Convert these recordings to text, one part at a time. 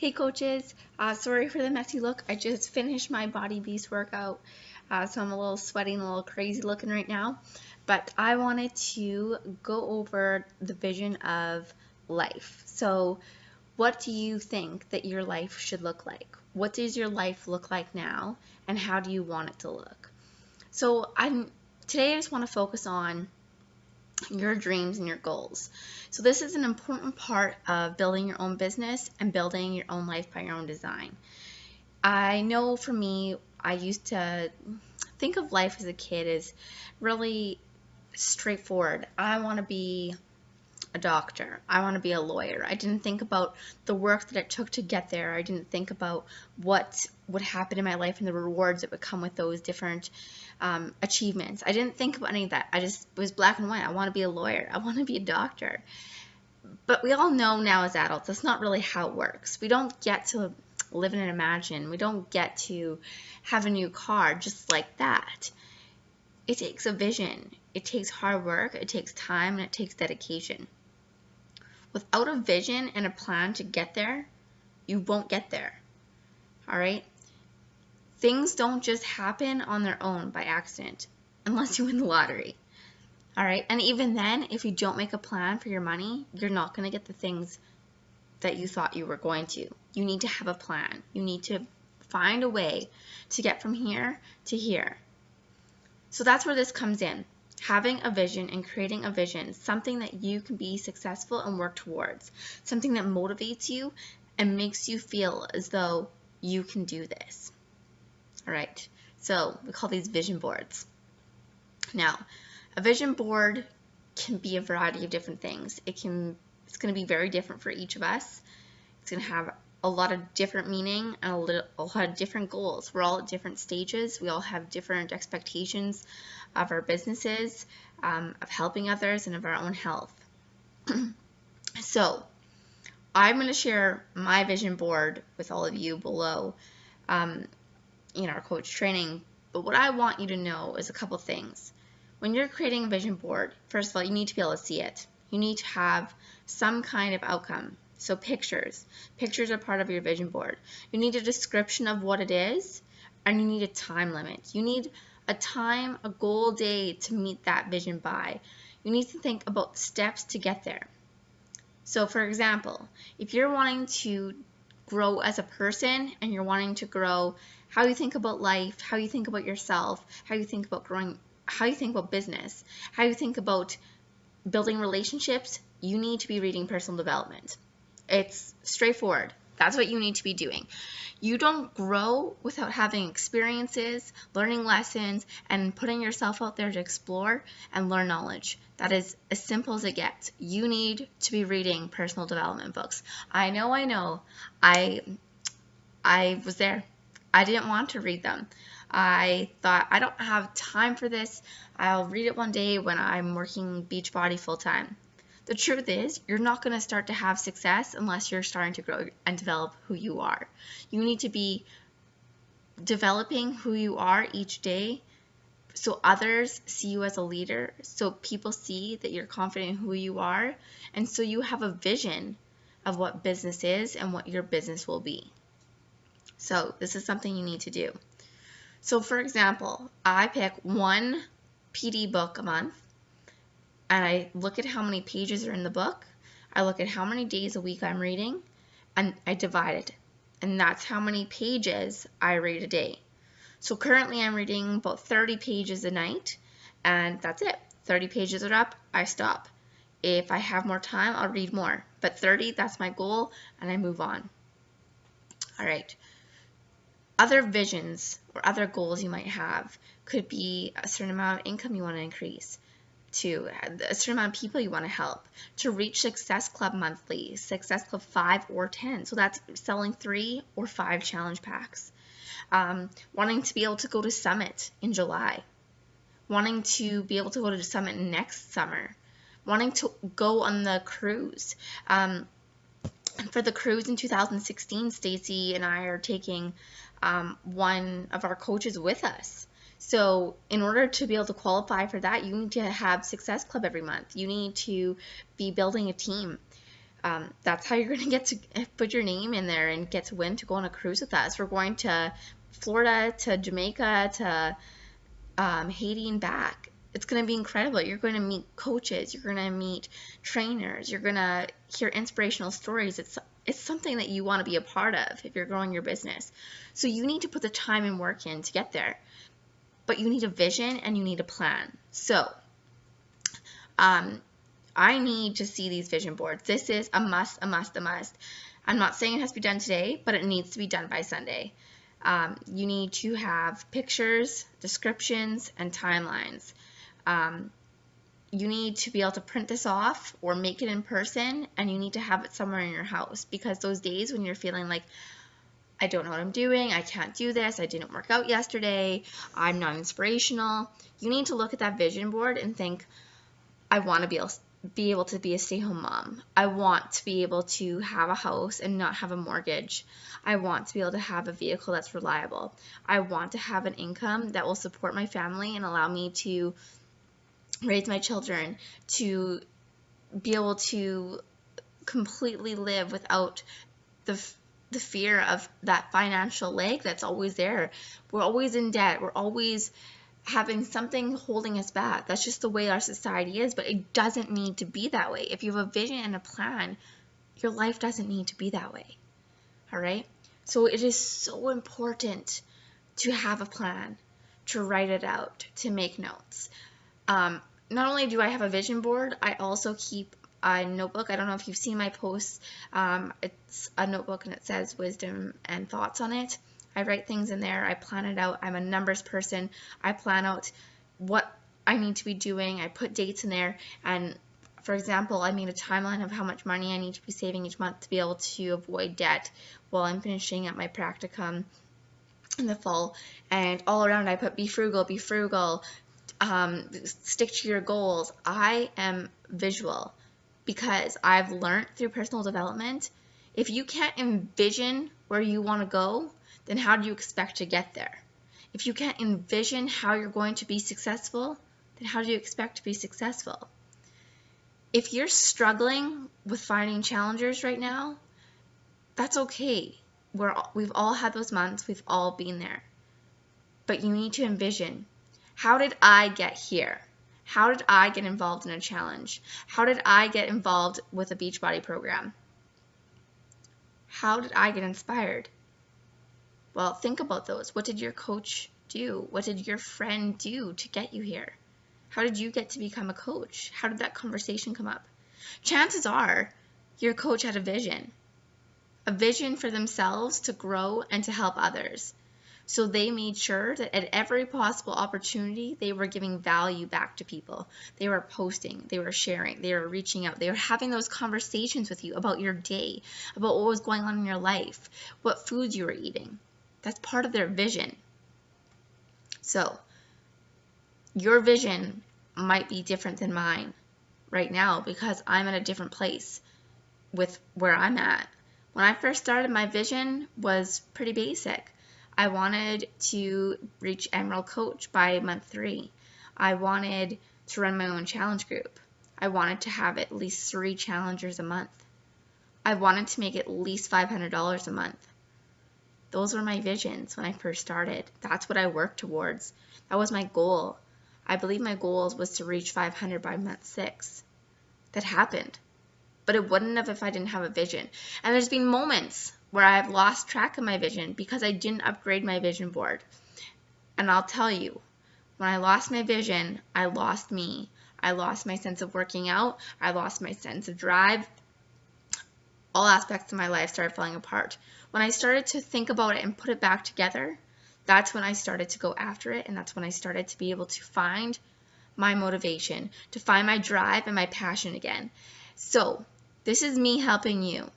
Hey coaches, sorry for the messy look. I just finished my Body Beast workout, so I'm a little sweaty and a little crazy looking right now. But I wanted to go over the vision of life. So, what do you think that your life should look like? What does your life look like now, and how do you want it to look? So, today I just want to focus on your dreams and your goals. So this is an important part of building your own business and building your own life by your own design. I know for me, I used to think of life as a kid as really straightforward. I want to be a doctor. I want to be a lawyer. I didn't think about the work that it took to get there. I didn't think about what would happen in my life and the rewards that would come with those different achievements. I didn't think about any of that. I just was black and white. I want to be a lawyer. I want to be a doctor. But we all know now as adults, that's not really how it works. We don't get to live in and imagine. We don't get to have a new car just like that. It takes a vision. It takes hard work. It takes time, and it takes dedication. Without a vision and a plan to get there, you won't get there. All right? Things don't just happen on their own by accident unless you win the lottery. All right? And even then, if you don't make a plan for your money, you're not going to get the things that you thought you were going to. You need to have a plan. You need to find a way to get from here to here. So that's where this comes in. Having a vision and creating a vision, something that you can be successful and work towards, something that motivates you and makes you feel as though you can do this. All right, so we call these vision boards. Now, a vision board can be a variety of different things. It's going to be very different for each of us. It's going to have a lot of different meaning and a lot of different goals. We're all at different stages. We all have different expectations of our businesses, of helping others, and of our own health. So I'm going to share my vision board with all of you below in our coach training. But what I want you to know is a couple things. When you're creating a vision board, first of all, you need to be able to see it. You need to have some kind of outcome. So pictures. Pictures are part of your vision board. You need a description of what it is, and you need a time limit. You need a time, a goal day to meet that vision by. You need to think about steps to get there. So for example, if you're wanting to grow as a person and you're wanting to grow how you think about life, how you think about yourself, how you think about growing, how you think about business, how you think about building relationships, you need to be reading personal development. It's straightforward. That's what you need to be doing. You don't grow without having experiences, learning lessons, and putting yourself out there to explore and learn knowledge. That is as simple as it gets. You need to be reading personal development books. I know. I was there. I didn't want to read them. I thought, I don't have time for this. I'll read it one day when I'm working Beachbody full time. The truth is, you're not going to start to have success unless you're starting to grow and develop who you are. You need to be developing who you are each day so others see you as a leader, so people see that you're confident in who you are, and so you have a vision of what business is and what your business will be. So this is something you need to do. So for example, I pick one PD book a month, and I look at how many pages are in the book. I look at how many days a week I'm reading, and I divide it. And that's how many pages I read a day. So currently I'm reading about 30 pages a night, and that's it. 30 pages are up, I stop. If I have more time, I'll read more. But 30, that's my goal, and I move on. All right. Other visions or other goals you might have could be a certain amount of income you want to increase, to a certain amount of people you want to help, to reach Success Club monthly, Success Club 5 or 10. So that's selling 3 or 5 challenge packs. Wanting to be able to go to Summit in July. Wanting to be able to go to Summit next summer. Wanting to go on the cruise. For the cruise in 2016, Stacy and I are taking one of our coaches with us. So in order to be able to qualify for that, you need to have Success Club every month. You need to be building a team. That's how you're going to get to put your name in there and get to win to go on a cruise with us. We're going to Florida, to Jamaica, to Haiti and back. It's going to be incredible. You're going to meet coaches. You're going to meet trainers. You're going to hear inspirational stories. It's something that you want to be a part of if you're growing your business. So you need to put the time and work in to get there. But you need a vision and you need a plan. So I need to see these vision boards. This is a must, a must, a must. I'm not saying it has to be done today, but it needs to be done by Sunday. You need to have pictures, descriptions, and timelines. You need to be able to print this off or make it in person, and you need to have it somewhere in your house, because those days when you're feeling like, I don't know what I'm doing, I can't do this, I didn't work out yesterday, I'm not inspirational, you need to look at that vision board and think, I want to be able to be a stay-home mom. I want to be able to have a house and not have a mortgage. I want to be able to have a vehicle that's reliable. I want to have an income that will support my family and allow me to raise my children, to be able to completely live without the fear of that financial leg that's always there. We're always in debt. We're always having something holding us back. That's just the way our society is, but it doesn't need to be that way. If you have a vision and a plan, your life doesn't need to be that way. All right? So it is so important to have a plan, to write it out, to make notes. Not only do I have a vision board, I also keep a notebook. I don't know if you've seen my posts. It's a notebook and it says wisdom and thoughts on it. I write things in there. I plan it out. I'm a numbers person. I plan out what I need to be doing. I put dates in there. And for example, I made a timeline of how much money I need to be saving each month to be able to avoid debt while I'm finishing up my practicum in the fall. And all around I put be frugal, stick to your goals. I am visual because I've learned through personal development, if you can't envision where you want to go, then how do you expect to get there? If you can't envision how you're going to be successful, then how do you expect to be successful? If you're struggling with finding challengers right now, that's okay. We've all had those months. We've all been there. But you need to envision, how did I get here? How did I get involved in a challenge? How did I get involved with a Beachbody program? How did I get inspired? Well, think about those. What did your coach do? What did your friend do to get you here? How did you get to become a coach? How did that conversation come up? Chances are your coach had a vision for themselves to grow and to help others. So they made sure that at every possible opportunity, they were giving value back to people. They were posting, they were sharing, they were reaching out, they were having those conversations with you about your day, about what was going on in your life, what foods you were eating. That's part of their vision. So your vision might be different than mine right now because I'm in a different place with where I'm at. When I first started, my vision was pretty basic. I wanted to reach Emerald Coach by month 3. I wanted to run my own challenge group. I wanted to have at least 3 challengers a month. I wanted to make at least $500 a month. Those were my visions when I first started. That's what I worked towards. That was my goal. I believe my goal was to reach 500 by month 6. That happened. But it wouldn't have if I didn't have a vision. And there's been moments where I've lost track of my vision because I didn't upgrade my vision board. And I'll tell you, when I lost my vision, I lost me. I lost my sense of working out. I lost my sense of drive. All aspects of my life started falling apart. When I started to think about it and put it back together, that's when I started to go after it, and that's when I started to be able to find my motivation, to find my drive and my passion again. So, this is me helping you.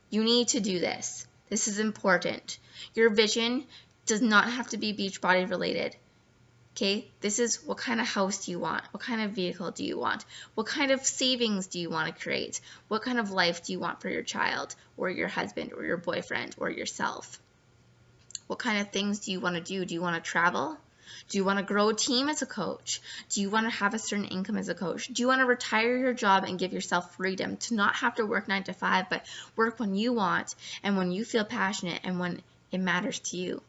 You need to do this. This is important. Your vision does not have to be Beachbody related. Okay? This is what kind of house do you want? What kind of vehicle do you want? What kind of savings do you want to create? What kind of life do you want for your child or your husband or your boyfriend or yourself? What kind of things do you want to do? Do you want to travel? Do you want to grow a team as a coach? Do you want to have a certain income as a coach? Do you want to retire your job and give yourself freedom to not have to work 9 to 5, but work when you want and when you feel passionate and when it matters to you?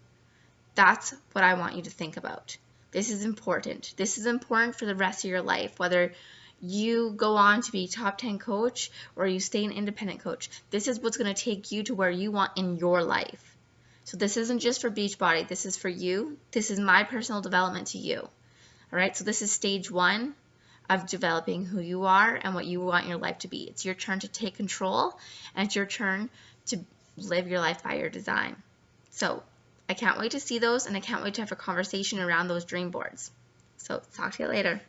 That's what I want you to think about. This is important. This is important for the rest of your life, whether you go on to be top 10 coach or you stay an independent coach. This is what's going to take you to where you want in your life. So this isn't just for Beachbody. This is for you. This is my personal development to you. All right. So this is stage 1 of developing who you are and what you want your life to be. It's your turn to take control, and it's your turn to live your life by your design. So I can't wait to see those, and I can't wait to have a conversation around those dream boards. So talk to you later.